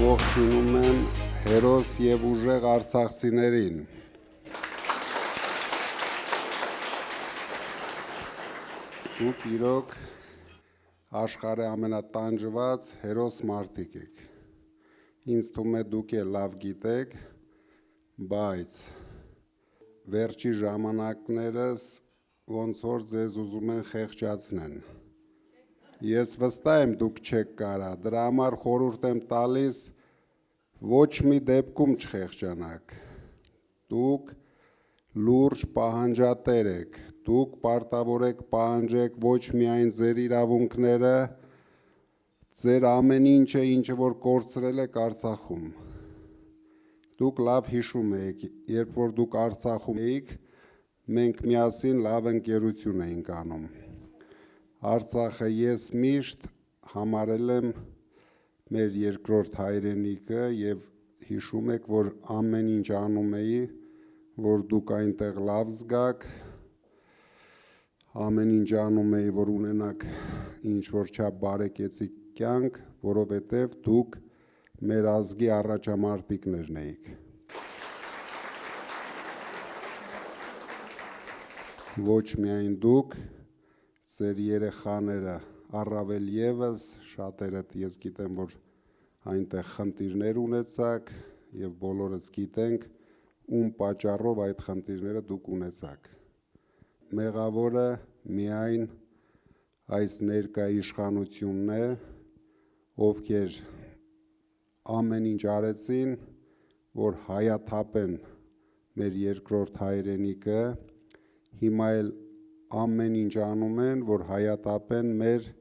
ողջունում եմ հերոս և ուժեղ արցախցիներին։ Դուք իրոք աշխարհի ամենատանջված հերոս մարդիկ եք։ Ինձ թվում է դուք էլ լավ գիտեք, բայց վերջի ժամանակներս ոնց որ ձեզ ուզում են խեղճացնեն։ Ես վստահ եմ դուք չեք կարա, դրա համար խորհուրդ եմ տալիս ոչ մի դեպքում չխեղճանաք։ Դուք լուրջ պահանջատեր եք, դուք պարտավոր եք պահանջեք ոչ միայն ձեր իրավունքները, ձեր ամեն ինչը, ինչը որ կորցրել եք Արցախում։ Դուք լավ հիշում եք, երբ որ դուք Արցախում էիք, մենք միասին լավ ընկերություն էինք անում։ Արցախը ես միշտ համարել եմ մեր երկրորդ հայրենիքը և հիշում եք, որ ամեն ինչ անում էի, որ դուք այնտեղ լավ զգաք, ամեն ինչ անում էի, որ ունենաք ինչ-որ չափ բարեկեցիկ կյանք, որովհետև դուք մեր ազգի առաջամարտիկներն էիք։ Ոչ միայն դուք, ձեր երեխաները, առավել ևս շատերդ ես գիտեմ, որ այնտեղ խնդիրներ ունեցաք և բոլորս գիտենք, ում պատճառով այդ խնդիրները դուք ունեցաք։ Մեղավորը միայն այս ներկա իշխանությունն է, ովքեր ամեն ինչ արեցին, որ հայաթափեն մեր երկրորդ հայրենիքը, հիմա էլ ամեն ինչ անում են, որ հայաթափեն մեր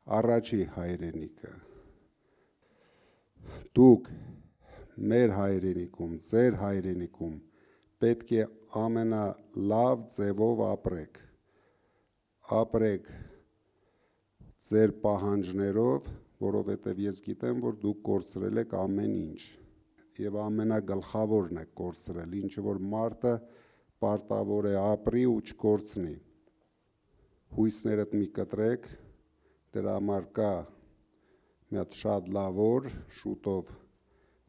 առաջի հայրենիքը։ Դուք մեր հայրենիքում, ձեր հայրենիքում պետք է ամենալավ ձևով ապրեք։ Ապրեք ձեր պահանջներով, որովհետև ես գիտեմ, որ դուք կորցրել եք ամեն ինչ և ամենագլխավորն եք կորցրել, ինչը որ մարդը պարտավոր է ապրի ու չկորցնի։ Հույսներդ մի կտրեք, դրա համար կա մի հատ շատ լավ օր, շուտով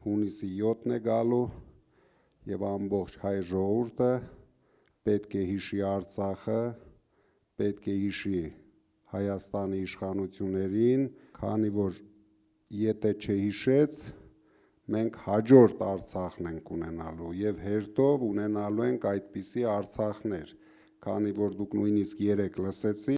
հունիսի 7-ն է գալու և ամբողջ հայ ժողովուրդը պետք է հիշի Արցախը, պետք է հիշի Հայաստանի իշխանություններին, քանի որ եթե չհիշեց, մենք հաջորդ Արցախն ենք ունենալու և հերթով ունենալու ենք այդպիսի Արցախներ, քանի որ դուք նույնիսկ երեկ լսեցիք,